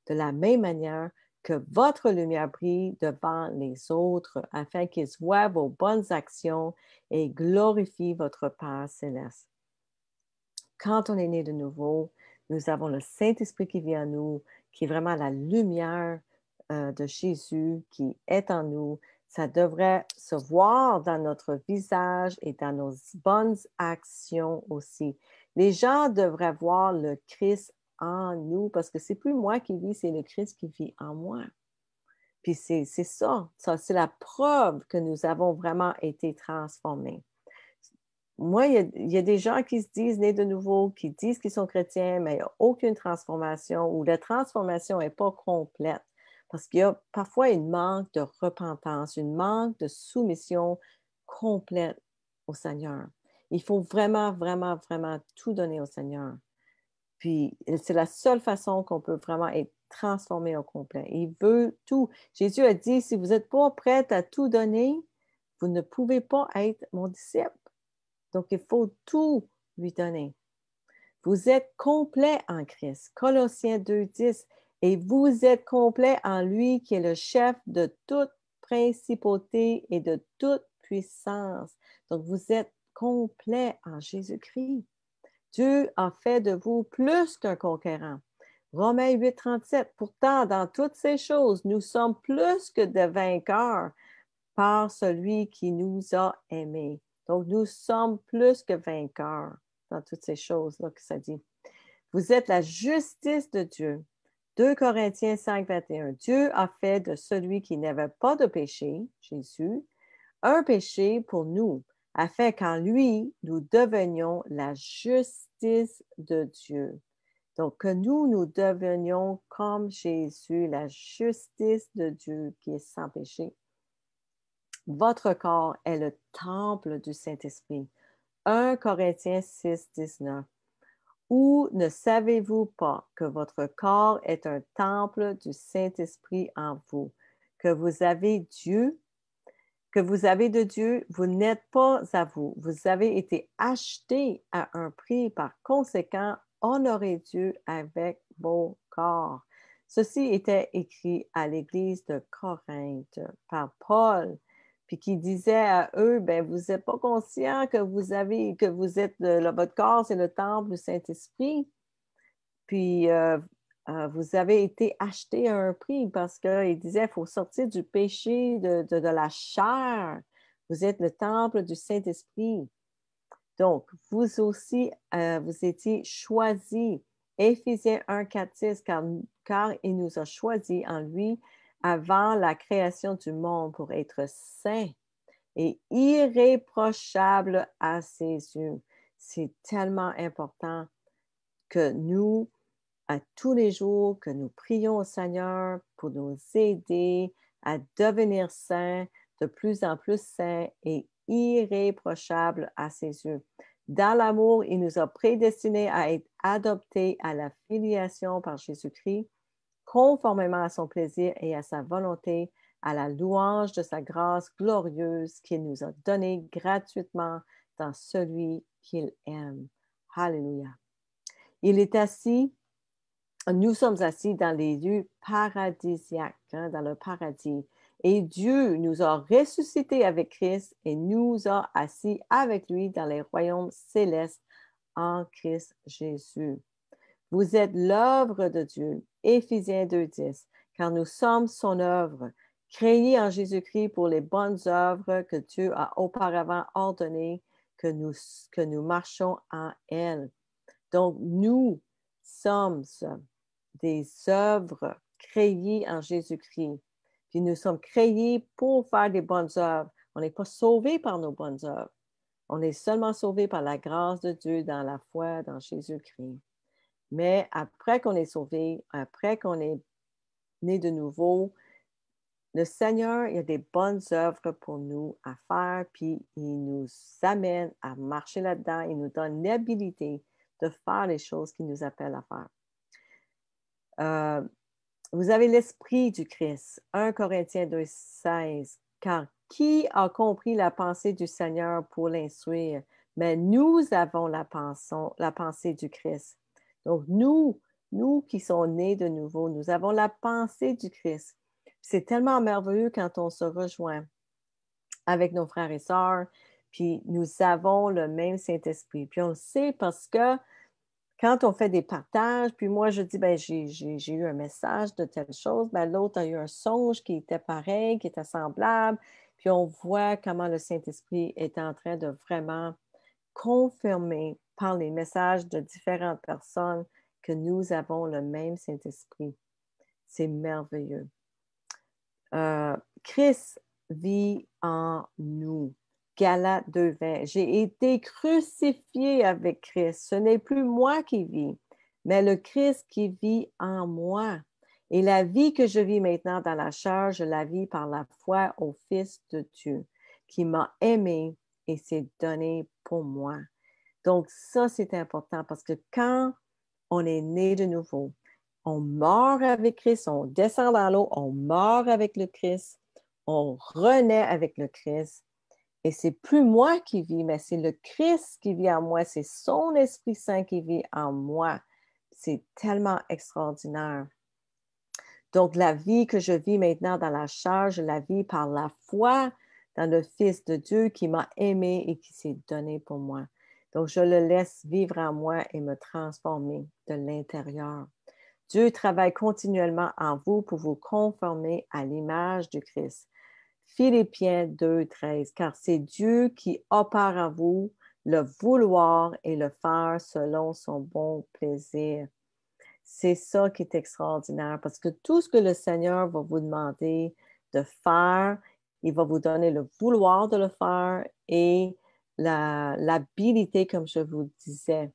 De la même manière que votre lumière brille devant les autres afin qu'ils voient vos bonnes actions et glorifient votre Père céleste. Quand on est né de nouveau, nous avons le Saint-Esprit qui vit en nous, qui est vraiment la lumière de Jésus qui est en nous. Ça devrait se voir dans notre visage et dans nos bonnes actions aussi. Les gens devraient voir le Christ en nous parce que c'est plus moi qui vis, c'est le Christ qui vit en moi. Puis c'est ça, c'est la preuve que nous avons vraiment été transformés. Moi, il y a des gens qui se disent nés de nouveau, qui disent qu'ils sont chrétiens, mais il n'y a aucune transformation ou la transformation n'est pas complète parce qu'il y a parfois une manque de repentance, une manque de soumission complète au Seigneur. Il faut vraiment, vraiment, vraiment tout donner au Seigneur. Puis, c'est la seule façon qu'on peut vraiment être transformé au complet. Il veut tout. Jésus a dit, si vous n'êtes pas prête à tout donner, vous ne pouvez pas être mon disciple. Donc, il faut tout lui donner. Vous êtes complet en Christ. Colossiens 2, 10. Et vous êtes complet en lui qui est le chef de toute principauté et de toute puissance. Donc, vous êtes complet en Jésus-Christ. Dieu a fait de vous plus qu'un conquérant. Romains 8, 37. Pourtant, dans toutes ces choses, nous sommes plus que de vainqueurs par celui qui nous a aimés. Donc, nous sommes plus que vainqueurs dans toutes ces choses-là que ça dit. Vous êtes la justice de Dieu. 2 Corinthiens 5, 21. Dieu a fait de celui qui n'avait pas de péché, Jésus, un péché pour nous, afin qu'en lui, nous devenions la justice de Dieu. Donc, que nous devenions comme Jésus, la justice de Dieu qui est sans péché. Votre corps est le temple du Saint-Esprit. 1 Corinthiens 6, 19. Ou ne savez-vous pas que votre corps est un temple du Saint-Esprit en vous, que vous avez Dieu, que vous avez de Dieu, vous n'êtes pas à vous. Vous avez été achetés à un prix. Par conséquent, honorez Dieu avec vos corps. Ceci était écrit à l'église de Corinthe par Paul, puis qui disait à eux, ben vous n'êtes pas conscient que vous êtes, votre corps, c'est le temple du Saint-Esprit. Puis, vous avez été acheté à un prix parce qu'il disait, il faut sortir du péché de la chair. Vous êtes le temple du Saint-Esprit. Donc, vous aussi, vous étiez choisis. Éphésiens 1, 4, 6, car il nous a choisis en lui avant la création du monde pour être saints et irréprochables à ses yeux. C'est tellement important que nous, à tous les jours, que nous prions au Seigneur pour nous aider à devenir saints, de plus en plus saints et irréprochables à ses yeux. Dans l'amour, il nous a prédestinés à être adoptés à la filiation par Jésus-Christ, conformément à son plaisir et à sa volonté, à la louange de sa grâce glorieuse qu'il nous a donnée gratuitement dans celui qu'il aime. Alléluia. Il est assis. Nous sommes assis dans les lieux paradisiaques, dans le paradis. Et Dieu nous a ressuscités avec Christ et nous a assis avec lui dans les royaumes célestes en Christ Jésus. Vous êtes l'œuvre de Dieu, Éphésiens 2,10, car nous sommes son œuvre, créée en Jésus-Christ pour les bonnes œuvres que Dieu a auparavant ordonnées que nous marchons en elles. Donc, nous sommes des œuvres créées en Jésus-Christ. Puis nous sommes créés pour faire des bonnes œuvres. On n'est pas sauvés par nos bonnes œuvres. On est seulement sauvés par la grâce de Dieu dans la foi dans Jésus-Christ. Mais après qu'on est sauvé, après qu'on est né de nouveau, le Seigneur, il y a des bonnes œuvres pour nous à faire, puis il nous amène à marcher là-dedans. Il nous donne l'habilité de faire les choses qu'il nous appelle à faire. Vous avez l'esprit du Christ. 1 Corinthiens 2, 16. Car qui a compris la pensée du Seigneur pour l'instruire? Mais nous avons la pensée du Christ. Donc, nous qui sommes nés de nouveau, nous avons la pensée du Christ. C'est tellement merveilleux quand on se rejoint avec nos frères et sœurs, puis nous avons le même Saint-Esprit. Puis on le sait parce que quand on fait des partages, puis moi je dis, ben j'ai eu un message de telle chose, ben l'autre a eu un songe qui était pareil, qui était semblable, puis on voit comment le Saint-Esprit est en train de vraiment confirmer par les messages de différentes personnes que nous avons le même Saint-Esprit. C'est merveilleux. Christ vit en nous. Galates 2,20. J'ai été crucifié avec Christ. Ce n'est plus moi qui vis, mais le Christ qui vit en moi. Et la vie que je vis maintenant dans la chair, je la vis par la foi au Fils de Dieu, qui m'a aimé et s'est donné pour moi. Donc ça, c'est important parce que quand on est né de nouveau, on meurt avec Christ, on descend dans l'eau, on meurt avec le Christ, on renaît avec le Christ. Et c'est plus moi qui vis, mais c'est le Christ qui vit en moi, c'est son Esprit Saint qui vit en moi. C'est tellement extraordinaire. Donc, la vie que je vis maintenant dans la chair, je la vis par la foi dans le Fils de Dieu qui m'a aimé et qui s'est donné pour moi. Donc, je le laisse vivre en moi et me transformer de l'intérieur. Dieu travaille continuellement en vous pour vous conformer à l'image du Christ. Philippiens 2, 13, car c'est Dieu qui opère en vous le vouloir et le faire selon son bon plaisir. C'est ça qui est extraordinaire parce que tout ce que le Seigneur va vous demander de faire, il va vous donner le vouloir de le faire et l'habilité, comme je vous disais,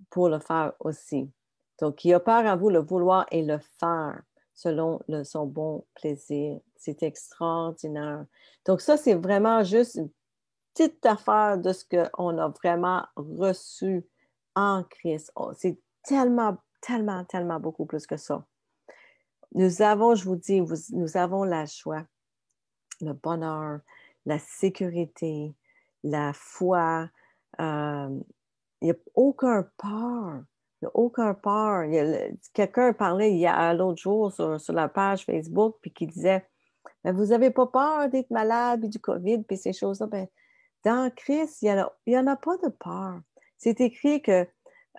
pour le faire aussi. Donc, qui opère en vous le vouloir et le faire selon son bon plaisir. C'est extraordinaire. Donc, ça, c'est vraiment juste une petite affaire de ce qu'on a vraiment reçu en Christ. C'est tellement, tellement, tellement beaucoup plus que ça. Nous avons, je vous dis, nous avons la joie, le bonheur, la sécurité, la foi. Il n'y a aucun peur. Il n'y a aucun peur. Quelqu'un parlait l'autre jour sur la page Facebook, puis qui disait, ben, vous n'avez pas peur d'être malade, puis du COVID, puis ces choses-là. Ben, dans Christ, il n'y en a pas de peur. C'est écrit que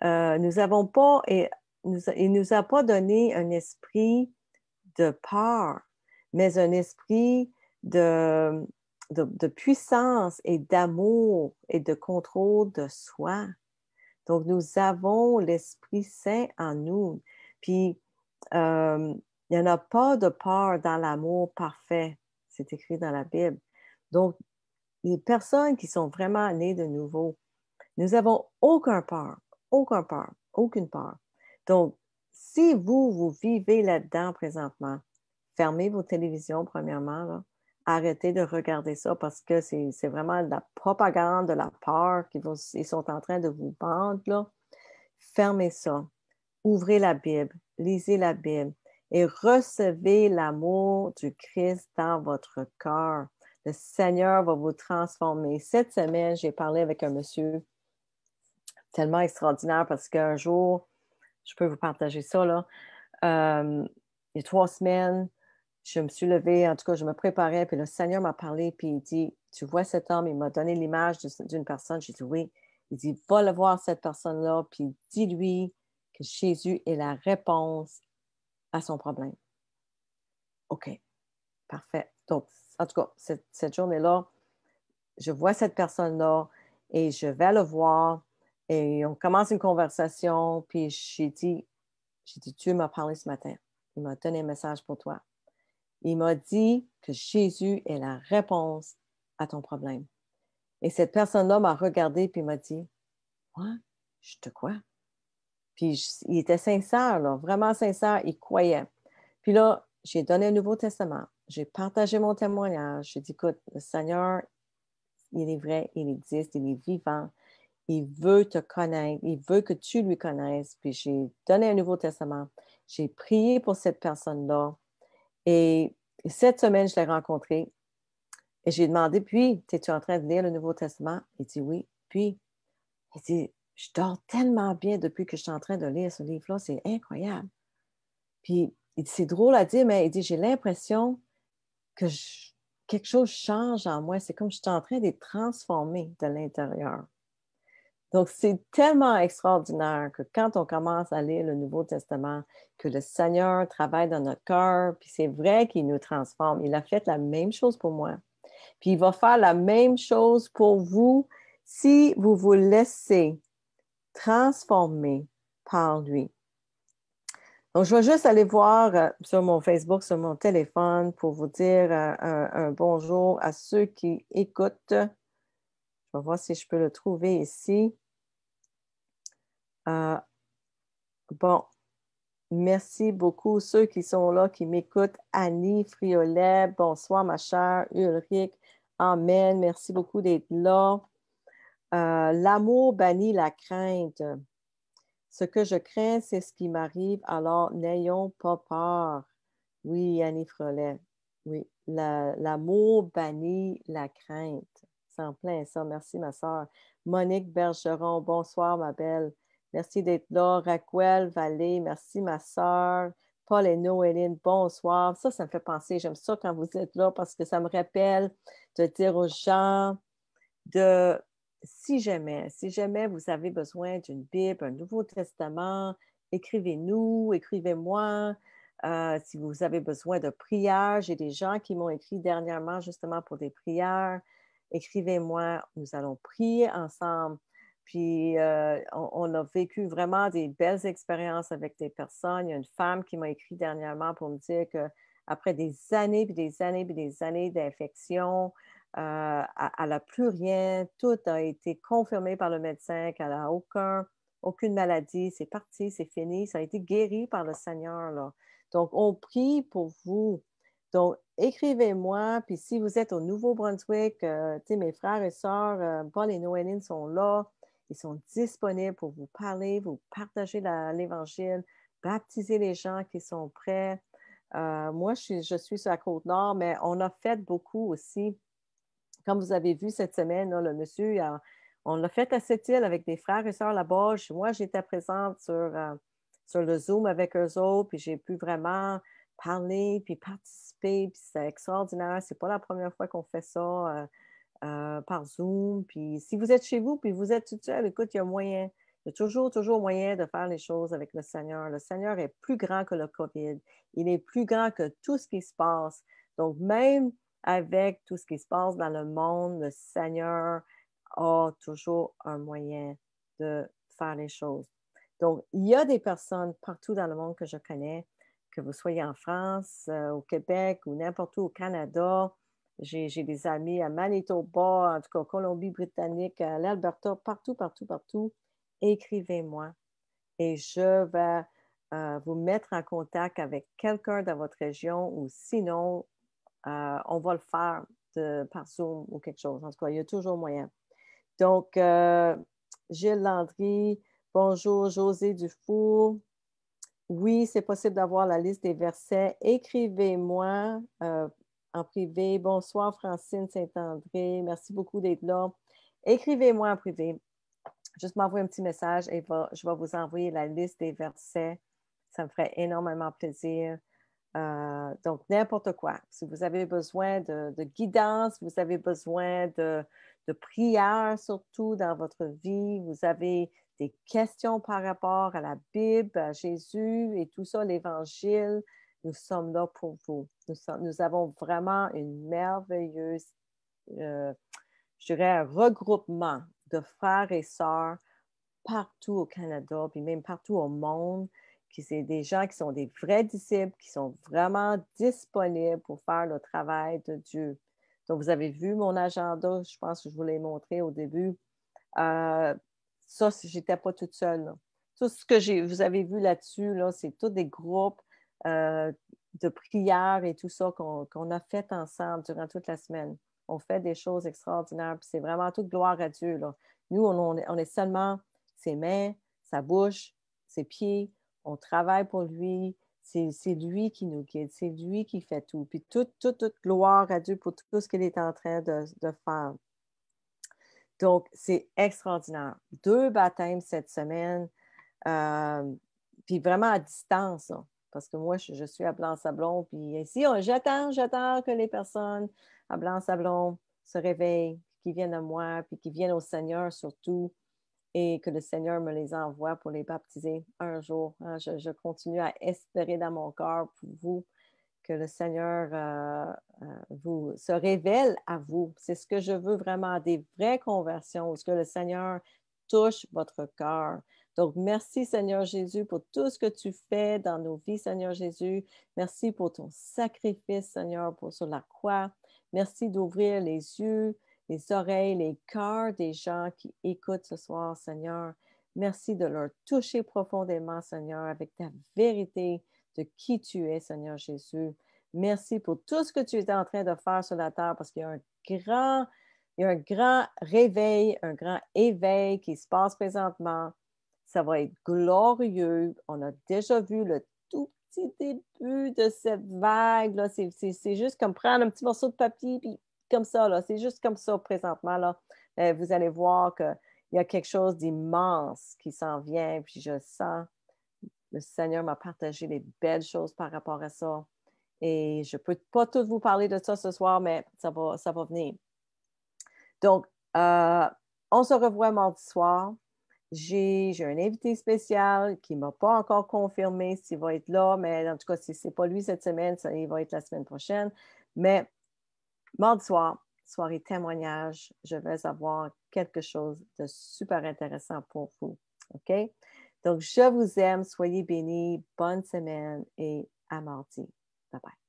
nous n'avons pas, et il ne nous a pas donné un esprit de peur, mais un esprit de puissance et d'amour et de contrôle de soi. Donc, nous avons l'Esprit Saint en nous. Puis, il n'y en a pas de peur dans l'amour parfait. C'est écrit dans la Bible. Donc, les personnes qui sont vraiment nées de nouveau, nous n'avons aucune peur. Donc, si vous vivez là-dedans présentement, fermez vos télévisions, premièrement, là. Arrêtez de regarder ça parce que c'est vraiment de la propagande, de la peur ils sont en train de vous vendre, là. Fermez ça. Ouvrez la Bible, lisez la Bible et recevez l'amour du Christ dans votre cœur. Le Seigneur va vous transformer. Cette semaine, j'ai parlé avec un monsieur tellement extraordinaire parce qu'un jour, je peux vous partager ça, là. Il y a 3 semaines, je me suis levée, en tout cas, je me préparais, puis le Seigneur m'a parlé, puis il dit, tu vois cet homme, il m'a donné l'image d'une personne. J'ai dit oui. Il dit, va le voir cette personne-là, puis dis-lui que Jésus est la réponse à son problème. OK, parfait. Donc, en tout cas, cette journée-là, je vois cette personne-là et je vais le voir et on commence une conversation, puis j'ai dit, Dieu m'a parlé ce matin. Il m'a donné un message pour toi. Il m'a dit que Jésus est la réponse à ton problème. Et cette personne-là m'a regardé puis m'a dit, quoi? Je te crois. Puis il était sincère, là, vraiment sincère, il croyait. Puis là, j'ai donné un Nouveau Testament. J'ai partagé mon témoignage. J'ai dit, écoute, le Seigneur, il est vrai, il existe, il est vivant. Il veut te connaître, il veut que tu lui connaisses. Puis j'ai donné un Nouveau Testament. J'ai prié pour cette personne-là. Et cette semaine, je l'ai rencontré et j'ai demandé, puis, es-tu en train de lire le Nouveau Testament? Il dit oui. Puis, il dit, je dors tellement bien depuis que je suis en train de lire ce livre-là, c'est incroyable. Puis, il dit, c'est drôle à dire, mais il dit, j'ai l'impression que quelque chose change en moi. C'est comme je suis en train d'être transformée de l'intérieur. Donc, c'est tellement extraordinaire que quand on commence à lire le Nouveau Testament, que le Seigneur travaille dans notre cœur, puis c'est vrai qu'il nous transforme. Il a fait la même chose pour moi. Puis il va faire la même chose pour vous si vous vous laissez transformer par lui. Donc, je vais juste aller voir sur mon Facebook, sur mon téléphone, pour vous dire un bonjour à ceux qui écoutent. Je vais voir si je peux le trouver ici. Bon, merci beaucoup ceux qui sont là, qui m'écoutent. Annie Friolet, bonsoir ma chère. Ulrich, amen. Merci beaucoup d'être là. L'amour bannit la crainte. Ce que je crains, c'est ce qui m'arrive, alors n'ayons pas peur. Oui, Annie Friolet. Oui, l'amour bannit la crainte. C'est en plein ça. Merci ma soeur. Monique Bergeron, bonsoir ma belle. Merci d'être là. Raquel Vallée, merci ma soeur. Paul et Noéline, bonsoir. Ça me fait penser, j'aime ça quand vous êtes là parce que ça me rappelle de dire aux gens de, si jamais vous avez besoin d'une Bible, un Nouveau Testament, écrivez-nous, écrivez-moi. Si vous avez besoin de prières, j'ai des gens qui m'ont écrit dernièrement justement pour des prières. Écrivez-moi, nous allons prier ensemble. Puis, on a vécu vraiment des belles expériences avec des personnes. Il y a une femme qui m'a écrit dernièrement pour me dire qu'après des années, puis des années, puis des années d'infection, Elle n'a plus rien. Tout a été confirmé par le médecin qu'elle n'a aucune maladie. C'est parti, c'est fini. Ça a été guéri par le Seigneur, là. Donc, on prie pour vous. Donc, écrivez-moi. Puis, si vous êtes au Nouveau-Brunswick, tu sais, mes frères et sœurs, Paul et Noéline sont là. Ils sont disponibles pour vous parler, vous partager l'Évangile, baptiser les gens qui sont prêts. Moi, je suis sur la Côte-Nord, mais on a fait beaucoup aussi. Comme vous avez vu cette semaine, là, le monsieur, on l'a fait à Sept-Îles avec des frères et sœurs là-bas. Moi, j'étais présente sur le Zoom avec eux autres, puis j'ai pu vraiment parler, puis participer, puis c'est extraordinaire. C'est pas la première fois qu'on fait ça par Zoom. Puis si vous êtes chez vous, puis vous êtes tout seul, écoute, il y a moyen. Il y a toujours moyen de faire les choses avec le Seigneur. Le Seigneur est plus grand que le COVID. Il est plus grand que tout ce qui se passe. Donc, même avec tout ce qui se passe dans le monde, le Seigneur a toujours un moyen de faire les choses. Donc, il y a des personnes partout dans le monde que je connais, que vous soyez en France, au Québec ou n'importe où au Canada. J'ai des amis à Manitoba, en tout cas Colombie-Britannique, à l'Alberta, partout, partout, partout. Écrivez-moi et je vais vous mettre en contact avec quelqu'un dans votre région ou sinon, on va le faire par Zoom ou quelque chose. En tout cas, il y a toujours moyen. Donc, Gilles Landry, bonjour, José Dufour. Oui, c'est possible d'avoir la liste des versets. Écrivez-moi en privé. Bonsoir, Francine Saint-André. Merci beaucoup d'être là. Écrivez-moi en privé. Juste m'envoyer un petit message et je vais vous envoyer la liste des versets. Ça me ferait énormément plaisir. Donc, n'importe quoi. Si vous avez besoin de guidance, vous avez besoin de prière surtout dans votre vie, vous avez des questions par rapport à la Bible, à Jésus et tout ça, l'Évangile, nous sommes là pour vous. Nous avons vraiment une merveilleuse, je dirais, un regroupement de frères et sœurs partout au Canada, puis même partout au monde, qui c'est des gens qui sont des vrais disciples, qui sont vraiment disponibles pour faire le travail de Dieu. Donc, vous avez vu mon agenda, je pense que je vous l'ai montré au début. Ça, je n'étais pas toute seule, là. Tout ce que vous avez vu là-dessus, là, c'est tous des groupes de prière et tout ça qu'on a fait ensemble durant toute la semaine. On fait des choses extraordinaires, puis c'est vraiment toute gloire à Dieu, là. Nous, on est seulement ses mains, sa bouche, ses pieds. On travaille pour lui. C'est lui qui nous guide. C'est lui qui fait tout. Puis toute gloire à Dieu pour tout ce qu'il est en train de faire. Donc, c'est extraordinaire. 2 baptêmes cette semaine, puis vraiment à distance, là, parce que moi, je suis à Blanc-Sablon, puis ici, j'attends que les personnes à Blanc-Sablon se réveillent, qu'ils viennent à moi, puis qu'ils viennent au Seigneur surtout, et que le Seigneur me les envoie pour les baptiser un jour. Hein. Je continue à espérer dans mon cœur pour vous que le Seigneur vous se révèle à vous. C'est ce que je veux vraiment, des vraies conversions, où ce que le Seigneur touche votre cœur. Donc, merci Seigneur Jésus pour tout ce que tu fais dans nos vies, Seigneur Jésus. Merci pour ton sacrifice, Seigneur, sur la croix. Merci d'ouvrir les yeux, les oreilles, les cœurs des gens qui écoutent ce soir, Seigneur. Merci de leur toucher profondément, Seigneur, avec ta vérité de qui tu es, Seigneur Jésus. Merci pour tout ce que tu es en train de faire sur la terre parce qu'il y a un grand réveil, un grand éveil qui se passe présentement. Ça va être glorieux. On a déjà vu le tout petit début de cette vague. C'est juste comme prendre un petit morceau de papier, puis comme ça, là. C'est juste comme ça présentement, là. Vous allez voir qu'il y a quelque chose d'immense qui s'en vient, puis je sens le Seigneur m'a partagé des belles choses par rapport à ça. Et je ne peux pas tout vous parler de ça ce soir, mais ça va venir. Donc, on se revoit mardi soir. J'ai un invité spécial qui ne m'a pas encore confirmé s'il va être là, mais en tout cas, si ce n'est pas lui cette semaine, il va être la semaine prochaine. Mais mardi soir, soirée témoignage, je vais avoir quelque chose de super intéressant pour vous. OK? Donc, je vous aime, soyez bénis, bonne semaine et à mardi. Bye bye.